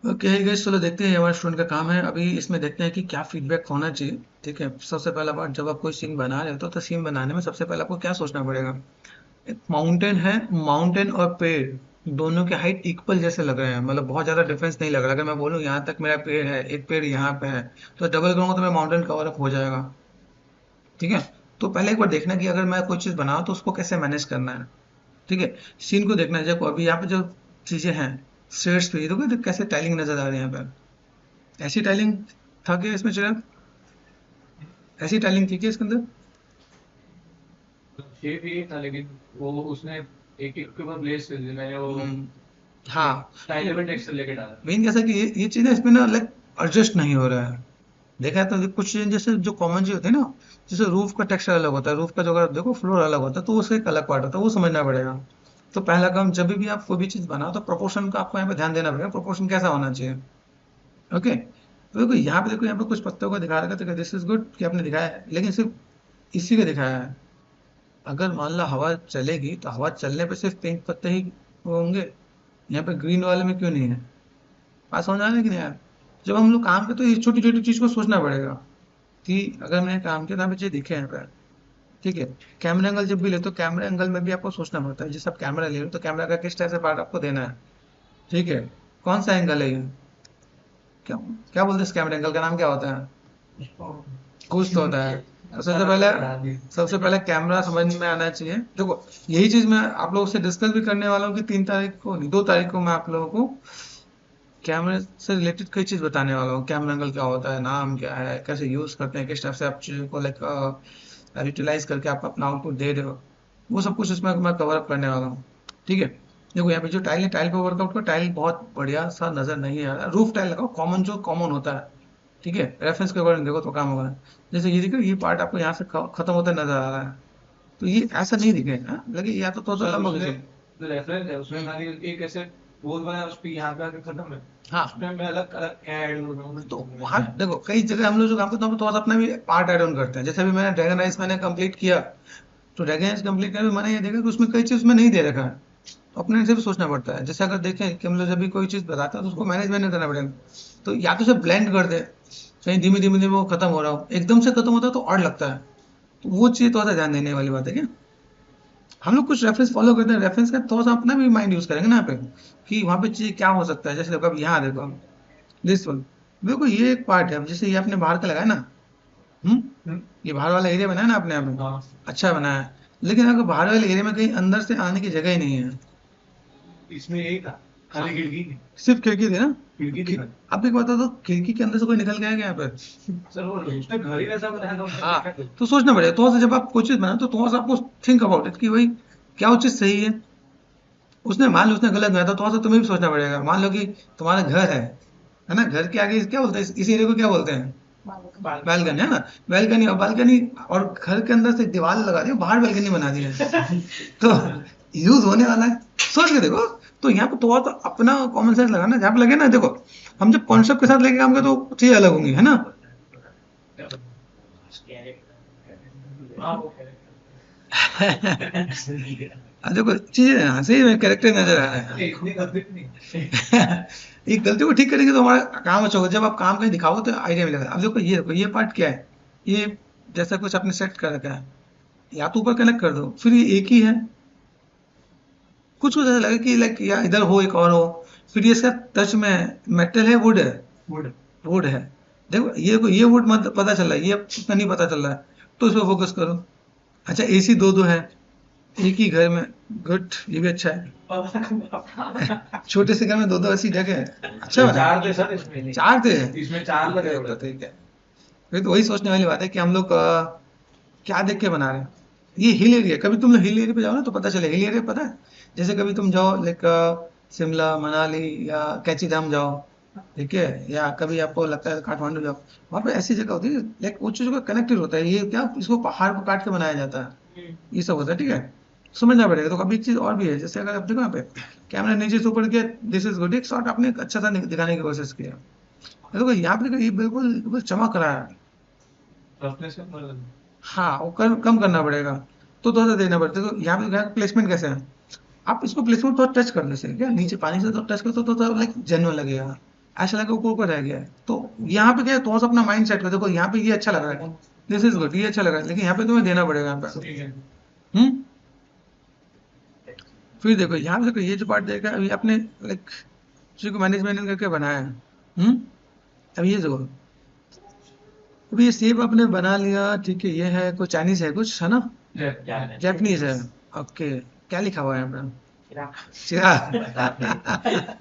Okay guys, चलो देखते हैं, ये हमारे स्टूडेंट का काम है। अभी इसमें देखते हैं कि क्या फीडबैक होना चाहिए। ठीक है, सबसे पहला बात, जब आप कोई सीन बना रहे हो तो सीन बनाने में सबसे पहले आपको क्या सोचना पड़ेगा। एक माउंटेन है, माउंटेन और पेड़ दोनों के हाइट इक्वल जैसे लग रहे हैं, मतलब बहुत ज्यादा डिफरेंस नहीं लग रहा। अगर मैं बोलूँ यहाँ तक मेरा पेड़ है, एक पेड़ यहाँ पे है, तो डबल करूंगा तो मेरा माउंटेन कवर अप हो जाएगा। ठीक है, तो पहले एक बार देखना कि अगर मैं कोई चीज बनाऊं तो उसको कैसे मैनेज करना है। ठीक है, सीन को देखना है। देखो अभी यहाँ पे जो चीजें हैं, शेड्स पे, ये देखो कैसे टाइलिंग नजर आ रही है यहाँ पे। ऐसी टाइलिंग था क्या इसमें चिराग? ऐसी टाइलिंग थी क्या इसके अंदर? शेप ही था, लेकिन वो उसने एक एक के ऊपर ब्लेस कर दिया। मैंने वो हम्म, हाँ। टाइल तो लेवल टेक्सचर लेके डाला। मेन कैसा कि ये चीजें इसमें ना लाइक एडजस्ट नहीं हो रहा है। देखा है तो ये कुछ चीजें जैसे जो कॉमन चीज होती है ना, जैसे रूफ का टेक्सचर अलग होता है, रूफ का जो अगर देखो फ्लोर अलग होता है, तो उसका एक अलग पार्ट होता है, वो समझना पड़ेगा। तो पहला काम, जब भी आप कोई भी चीज बनाओ तो प्रोपोर्शन का आपको यहाँ पे ध्यान देना पड़ेगा, प्रोपोर्शन कैसा होना चाहिए। ओके, तो देखो यहाँ पे, देखो यहाँ पे कुछ पत्तों को दिखा रखा है, तो दिस इज गुड कि आपने दिखाया है, लेकिन सिर्फ इसी को दिखाया है। अगर मान लो हवा चलेगी तो हवा चलने पे सिर्फ पिंक पत्ते ही होंगे, यहाँ पे ग्रीन वाले में क्यों नहीं है? बात समझ आ रही है कि नहीं यार? जब हम लोग काम करते हैं, ये छोटी छोटी चीज को सोचना पड़ेगा कि अगर मैंने काम किया तो हमें चीज दिखे यहाँ पे। ठीक है, कैमरा एंगल जब भी ले तो कैमरा एंगल में भी आपको सोचना पड़ता है। जैसे आप कैमरा ले लो तो कैमरा का किस तरह से पार्ट आपको देना है। ठीक है, कौन सा एंगल है ये? क्या क्या बोलते हैं इस कैमरा एंगल का नाम क्या होता है? कुछ तो होता है। तो सबसे पहले कैमरा समझ में आना चाहिए। देखो यही चीज मैं आप लोगों से डिस्कस भी करने वाला हूँ कि 3 तारीख को नहीं, 2 तारीख को मैं आप लोगों को कैमरे से रिलेटेड कई चीज बताने वाला हूँ। कैमरा एंगल क्या होता है, नाम क्या है, कैसे यूज करते हैं, किस टाइप से आप चीजों को लाइक यूटिलाइज करके आप अपना आउटपुट दे रहे हो। वो सब कुछ इसमें मैं कवर अप करने वाला हूँ। ठीक है, देखो यहाँ पे जो टाइल है, टाइल पे वर्कआउट का टाइल बहुत बढ़िया सा नजर नहीं आ रहा। रूफ टाइल लगाओ, कॉमन जो कॉमन होता है। ठीक है, रेफरेंस के अकॉर्डिंग देखो तो काम होगा। जैसे ये देखो, ये पार्ट आपको यहाँ से खत्म होता नजर आ रहा है, तो ये ऐसा नहीं दिखेगा, लगे या तो थोड़ा सा सर लंबा उसमें खींचो। जो रेफरेंस है उसमें खाली एक ऐसे बोल बना है, उस पे यहाँ पे आके खत्म है। हाँ, उसमें मैं अलग अलग ऐड तो वहाँ देखो कई जगह हम लोग जो काम करते हैं, हम थोड़ा सा अपना भी पार्ट ऐड ऑन करते हैं। जैसे अभी मैंने ड्रैगन राइस मैंने कंप्लीट किया, तो ड्रैगन राइस कंप्लीट करके मैंने ये देखा कि उसमें कई चीज उसमें नहीं दे रखा है, तो अपने से भी सोचना पड़ता है। जैसे अगर देखें कि हम लोग जब भी कोई चीज बताते हैं तो उसको मैनेजमेंट करना पड़ेगा। तो या तो उसे ब्लेंड कर दे, कहीं धीमे धीमे धीमे वो खत्म हो रहा हो, एकदम से खत्म होता है तो और लगता है। तो वो चीज थोड़ा सा ध्यान देने वाली बात है क्या। हम लोग कुछ रेफरेंस फॉलो करते हैं, रेफरेंस का थोड़ा सा अपना भी माइंड यूज करेंगे ना यहाँ पे, कि वहाँ पे चीज क्या हो सकता है। जैसे देखो अब यहाँ देखो, दिस वन, देखो ये एक पार्ट है। जैसे ये आपने बाहर का लगाया ना, हम्म, ये बाहर वाला एरिया बनाया ना आपने यहाँ पे, हाँ, अच्छा बनाया है। लेकिन अगर बाहर वाले एरिया में कहीं अंदर से आने की जगह ही नहीं है। इसमें यही था, हाँ, खाली खिड़की थी। सिर्फ खिड़की थी ना। खिड़की थी भाई। अब एक बता दो, खिड़की के अंदर से कोई निकल के आया क्या यहाँ पे? सर वो उसने घर ही वैसा बनाया था, उसने हाँ, देखा तो। तो सोचना पड़ेगा थोड़ा सा। जब आप कोई चीज बनाए तो थोड़ा सा आपको थिंक अबाउट इट कि भाई क्या वो चीज सही है। उसने मान लो उसने गलत बनाया, तो थोड़ा सा तुम्हें भी सोचना पड़ेगा। मान लो कि तुम्हारा घर है ना, घर के आगे क्या बोलते हैं, इस एरिया को क्या बोलते हैं? बैल्कनी, है ना। बैल्कनी, और बालकनी और घर के अंदर से दीवार लगा दी, बाहर बैल्कनी बना दी है। तो यूज होने वाला है, सोच के देखो। तो यहाँ पे थोड़ा तो अपना कॉमन सेंस लगाना, जहाँ पे लगे ना। देखो हम जब कॉन्सेप्ट के साथ लेके काम करें तो चीजें अलग होंगी, है ना। हाँ वो देखो चीजें, हाँ सही में कैरेक्टर नजर आ रहा अरे इतनी गलती भी नहीं। है। एक गलती को ठीक करेंगे तो हमारा काम अच्छा होगा। जब आप काम कहीं दिखाओ तो आइडिया मिलेगा। अब देखो ये पार्ट क्या है, ये जैसा कुछ आपने सेट कर रखा है, या तो ऊपर कनेक्ट कर दो, फिर ये एक ही है। कुछ कुछ ऐसा लगे कि लाइक या इधर हो एक और हो। फिर ये इसका टच में मेटल है, वुड है, वुड। वुड है। देखो ये वुड मत पता चल रहा है, ये उतना नहीं पता चल रहा है, तो इस पर फोकस करो। अच्छा, एसी दो दो है एक ही घर में, गुड, ये भी अच्छा है। छोटे से घर में दो दो ऐसी जगह है, अच्छा बना चार है। थे सर इसमें। चार थे, इसमें चार लगे फिर हुए तो थे। ठीक है। फिर तो वही सोचने वाली बात है कि हम लोग क्या देख के बना रहे हैं। ये हिल एरिया, कभी तुम लोग हिल एरिया पे जाओ ना तो पता चले। हिल एरिया पता है, जैसे कभी तुम जाओ लाइक शिमला मनाली या कैची धाम जाओ, ठीक है, या कभी आपको लगता है काठमांडू जाओ, वहाँ पे ऐसी जगह होती है लाइक वो चीजों का कनेक्टेड होता है। ये क्या, इसको पहाड़ को काट के बनाया जाता है, ये सब होता है। ठीक है, समझना पड़ेगा। तो अभी एक चीज और भी है, जैसे अगर आप देखो यहाँ पे कैमरा नीचे से ऊपर किया, दिस इज गुड, एक शॉट आपने एक अच्छा सा दिखाने की कोशिश किया। देखो यहाँ पे देखो, ये बिल्कुल बिल्कुल चमक रहा है। रफनेस का मतलब। हाँ, वो कम करना पड़ेगा, तो थोड़ा सा देना पड़ता है। तो यहाँ पे प्लेसमेंट कैसे है, आप इसको प्लेसमेंट थोड़ा टच करने से, क्या नीचे पानी से तो टच करते तो लाइक जेन्युइन लगेगा। ऐसा लगा ऊपर ऊपर रह गया है। तो यहाँ पे क्या है, थोड़ा सा अपना माइंड सेट कर, देखो यहाँ पे ये अच्छा लग रहा है, दिस इज गुड, ये अच्छा लग रहा है, लेकिन यहाँ पे तुम्हें देना पड़ेगा यहाँ पे। ठीक है। हम्म। फिर देखो यहाँ पे, देखो ये जो पार्ट देखा अभी आपने, लाइक चीज को मैनेजमेंट करके बनाया है। अब ये देखो, अभी ये सेब आपने बना लिया, ठीक है, ये है कुछ चाइनीज है, कुछ है ना, जापानीज है। ओके, क्या लिखा हुआ है यहाँ पे? चिराग।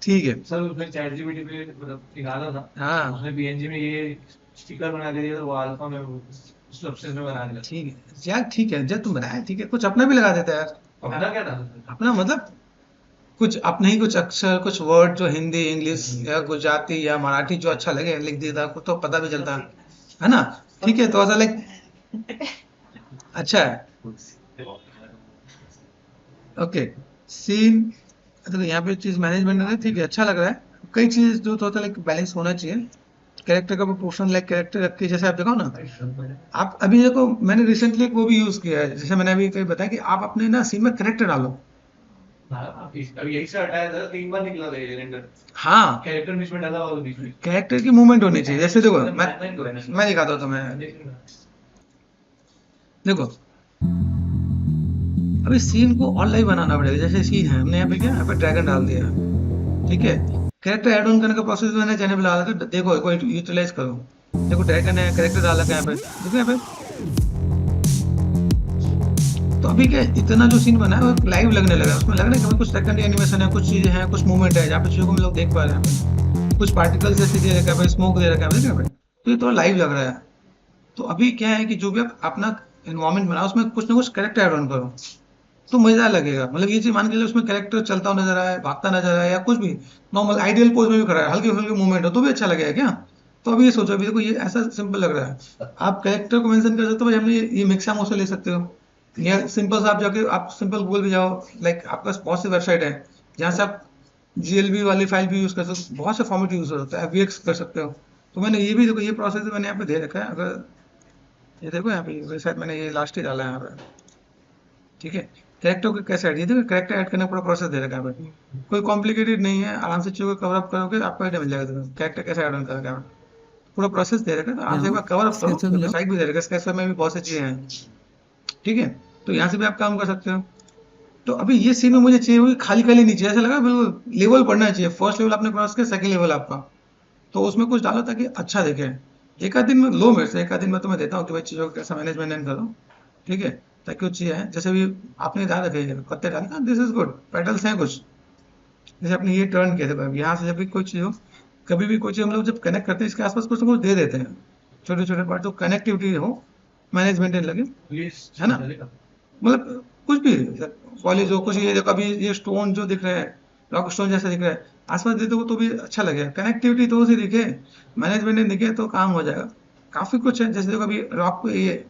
ठीक है। सर उसने चैट जीपीटी पे मतलब निकाला था, हाँ उसने पीएनजी में ये स्टिकर बना के दिया था, वो अल्फा में सब्सटेंस में बना दिया। ठीक है यार, ठीक है, जब तुम बनाया ठीक है, कुछ अपना भी लगा देता यार। अपना क्या था? अपना मतलब कुछ अपने ही कुछ अक्षर, कुछ वर्ड जो हिंदी इंग्लिश या गुजराती या मराठी जो अच्छा लगे लिख देता, कुछ तो पता भी चलता है ना। ठीक है, तो ऐसा लाइक अच्छा है। ओके, सीन, तो यहाँ पे चीज मैनेजमेंट है, ठीक है, अच्छा लग रहा है। कई चीज जो थोड़ा लाइक बैलेंस होना चाहिए, कैरेक्टर का प्रोपोर्शन, लाइक कैरेक्टर रख के, जैसे आप देखो ना, आप अभी देखो मैंने रिसेंटली एक वो भी यूज किया है, जैसे मैंने अभी कहीं बताया कि आप अपने ना सीन में कैरेक्टर डालो। अभी यही से हटाया था, 3 बार निकला था ये रेंडर, हाँ, कैरेक्टर बीच में डाला हुआ था बीच में। कैरेक्टर की मूवमेंट होनी चाहिए, जैसे देखो मैनेजमेंट को है ना। मैं दिखाता हूँ तुम्हें, देखो अभी सीन को और लाइव बनाना पड़ेगा। जैसे सीन है, हमने यहाँ पे क्या, यहाँ पे ड्रैगन डाल दिया, ठीक है, कैरेक्टर ऐड ऑन करने का प्रोसेस मैंने चैनल पे डाला था, देखो एक बार यूटिलाइज करो। देखो ड्रैगन है, कैरेक्टर डाला है यहाँ पे, देखो यहाँ पे। तो अभी क्या है, इतना जो सीन बना है वो लाइव लगने लगा, उसमें लग रहा है कि कुछ सेकंड एनिमेशन है, कुछ चीजें हैं, कुछ मूवमेंट है, जहाँ पे चीजों को हम लोग देख पा रहे हैं यहाँ पे। कुछ पार्टिकल्स जैसे दे रखा है, स्मोक दे रखा है यहाँ पे, तो ये थोड़ा लाइव लग रहा है। तो अभी क्या है कि जो भी आप अपना एनवायरमेंट बनाओ, उसमें कुछ ना कुछ कैरेक्टर ऐड ऑन करो, तो मजेदार लगेगा। मतलब ये चीज मान के चलो, उसमें कैरेक्टर चलता हुआ नजर आए, भागता नजर आए, या कुछ भी नॉर्मल आइडियल पोज में भी खड़ा है, हल्की हल्की मूवमेंट हो, तो भी अच्छा लगेगा क्या। तो अभी ये सोचो, अभी देखो ये ऐसा सिंपल लग रहा है, आप कैरेक्टर को मेंशन कर सकते हो भाई, हमने ये मिक्सा मोसा ले सकते हो, या सिंपल सा आप जाके आप सिंपल गूगल पे जाओ, लाइक आपके पास बहुत सी वेबसाइट है जहाँ से आप जीएलबी वाली फाइल भी यूज कर सकते हो, बहुत से फॉर्मेट यूज हो सकता है, वीएक्स कर सकते हो। तो मैंने ये भी देखो, ये प्रोसेस मैंने यहाँ पे दे रखा है, अगर ये देखो यहाँ पे शायद मैंने ये लास्ट ही डाला है यहाँ पे, ठीक है। कैरेक्टर को कैसे ऐड, ये देखो कैरेक्टर ऐड करने का पूरा प्रोसेस दे रखा है यहाँ पे, कोई कॉम्प्लिकेटेड नहीं है, आराम से चीजों को कवर अप करोगे आपको आइडिया मिल जाएगा, देखो कैरेक्टर कैसे ऐड ऑन करेगा यहाँ पे। पूरा प्रोसेस दे रखा है, तो आराम से एक बार कवर अप करो, वेबसाइट भी दे रखा है, स्केच में भी बहुत सी चीजें हैं, ठीक है। तो यहाँ से भी आप काम कर सकते हो। तो अभी ये सीन में मुझे चाहिए हुई खाली खाली नहीं चाहिए, ऐसा लगा बिल्कुल लेवल पढ़ना चाहिए, फर्स्ट लेवल आपने क्रॉस किया, सेकंड लेवल आपका, तो उसमें कुछ डालो ताकि अच्छा दिखे। एक आध दिन में लो मेरे से, एक आध दिन में तुम्हें देता हूँ कि भाई चीज़ों को कैसा मैनेजमेंट करो, ठीक है, ताकि वो चीज़ है, जैसे भी आपने डाल रखे हैं पत्ते डाले, दिस इज गुड, पेटल्स हैं कुछ, जैसे आपने ये टर्न किया था, यहाँ से जब भी कोई चीज़ हो, कभी भी कोई चीज़ हम लोग जब कनेक्ट करते हैं, इसके आसपास कुछ ना कुछ दे देते हैं, छोटे छोटे पार्ट, जो कनेक्टिविटी हो, मैनेजमेंट लगे, है ना, मतलब कुछ भी पॉलिश हो, कुछ ये देखो, अभी ये स्टोन जो दिख रहे हैं, रॉक स्टोन जैसा दिख रहा है, आसपास दे दो तो भी अच्छा लगेगा, कनेक्टिविटी तो उसे दिखे, मैनेजमेंट ने दिखे तो काम हो जाएगा। काफी कुछ है, जैसे देखो अभी रॉक पे ये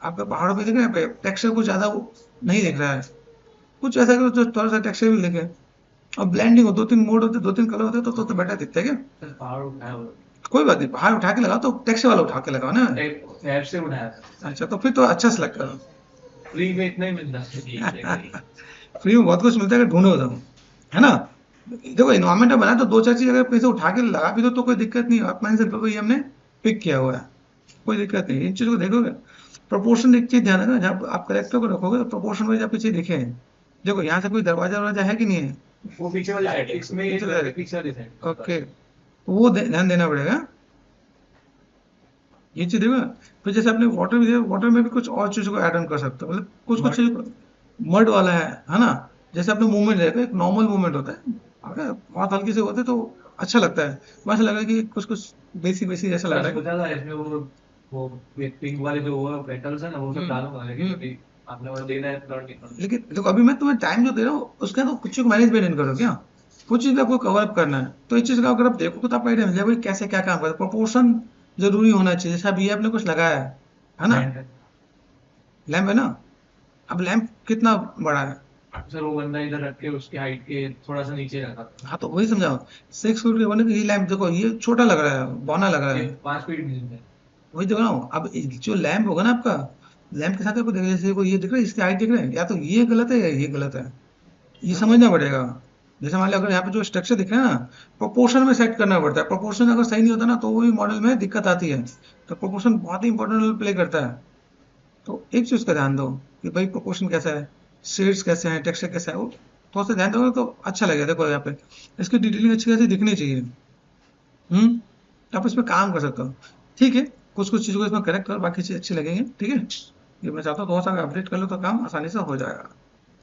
आपके पहाड़ों पे दिख रहा है, टेक्सचर कुछ ज्यादा वो नहीं दिख रहा है, कुछ ऐसा करो जो थोड़ा सा टेक्सचर भी दिखे, और ब्लेंडिंग हो, दो तीन मोड होते, दो तीन कलर होते तो बेटर दिखता है क्या। पहाड़ उठाया हुआ कोई बात नहीं, बाहर उठा के लगाओ तो टेक्सचर वाला उठा के लगाओ ना। ऐप से उठाया था, अच्छा, तो फिर तो अच्छा से लगता है। फ्री में इतना ही मिलता है। फ्री में बहुत कुछ मिलता है, अगर ढूंढो तो, है ना। देखो इन्वायरमेंट में बना तो दो चार चीज अगर कहीं से उठा के लगा भी दो तो कोई दिक्कत नहीं है, अपने से तो ये हमने पिक किया हुआ है, कोई दिक्कत नहीं, इन चीजों को देखोगे। प्रोपोर्शन एक चीज ध्यान रखना, जहाँ आप करेक्टर को रखोगे तो प्रोपोर्शन में आपकी चीज दिखे। देखो यहाँ से कोई दरवाजा वरवाजा है कि नहीं है, वो पीछे वाले सेटिंग्स में पीछे वाले। Picture design. ओके, तो वो ध्यान देना पड़ेगा, ये चीज देखो। फिर जैसे आपने वाटर भी दिया, वाटर में भी कुछ और चीजों को ऐड ऑन कर सकते हो, मतलब कुछ कुछ चीज मड वाला है ना, जैसे आपने मूवमेंट देखा, एक नॉर्मल मूवमेंट होता है, अगर बहुत हल्की से होते तो अच्छा लगता है, वैसे लग रहा है कि कुछ कुछ बेसिक बेसिक जैसा लग मैं रहा है। सोचा था इसमें वो पिंक वाले जो वो पेटल्स है ना, वो सब डालूंगा, लेकिन अभी आपने वो देना है तो नहीं। लेकिन देखो अभी मैं तुम्हें टाइम जो दे रहा हूँ उसका तो कुछ मैनेजमेंट करो क्या, कुछ चीज आपको कवर अप करना है, तो इस चीज का अगर आप देखो तो आपको आइडिया मिल जाए भाई कैसे क्या काम करता है, प्रोपोर्शन जरूरी होना चाहिए। जैसे अभी आपने कुछ लगाया है ना, लैम्प है ना, अब लैम्प कितना बड़ा है, सर वो बंदा इधर रख के उसकी हाइट के थोड़ा सा नीचे रखा था। हाँ तो वही समझाओ, 6 फीट के बने ये लैम्प देखो, ये छोटा लग रहा है, बौना लग रहा ये है, 5 फीट नीचे है। वही देख रहा हूँ। अब जो लैंप होगा ना आपका, लैंप के साथ आपको देखो, जैसे को ये दिख रहा है, इसकी हाइट दिख रहा है, या तो ये गलत है या ये गलत है, ये समझना पड़ेगा। जैसे मान लो अगर यहाँ पे जो स्ट्रक्चर दिख रहा है ना, प्रोपोर्शन में सेट करना पड़ता है। प्रोपोर्शन अगर सही नहीं होता ना तो वो भी मॉडल में दिक्कत आती है। तो प्रोपोर्शन बहुत ही इंपॉर्टेंट रोल प्ले करता है। तो एक चीज का ध्यान दो कि भाई प्रोपोर्शन कैसा है, शेड्स कैसे हैं, टेक्सचर कैसा है, वो थोड़ा सा ध्यान दोगे तो अच्छा लगेगा। देखो यहाँ पे इसकी डिटेलिंग अच्छी खासी दिखनी चाहिए। आप इसमें काम कर सकते हो। ठीक है, कुछ कुछ चीज़ों को इसमें करेक्ट करो, बाकी चीज़ अच्छी लगेंगी। ठीक है, ये मैं चाहता हूँ थोड़ा सा अपडेट कर लो तो काम आसानी से हो जाएगा।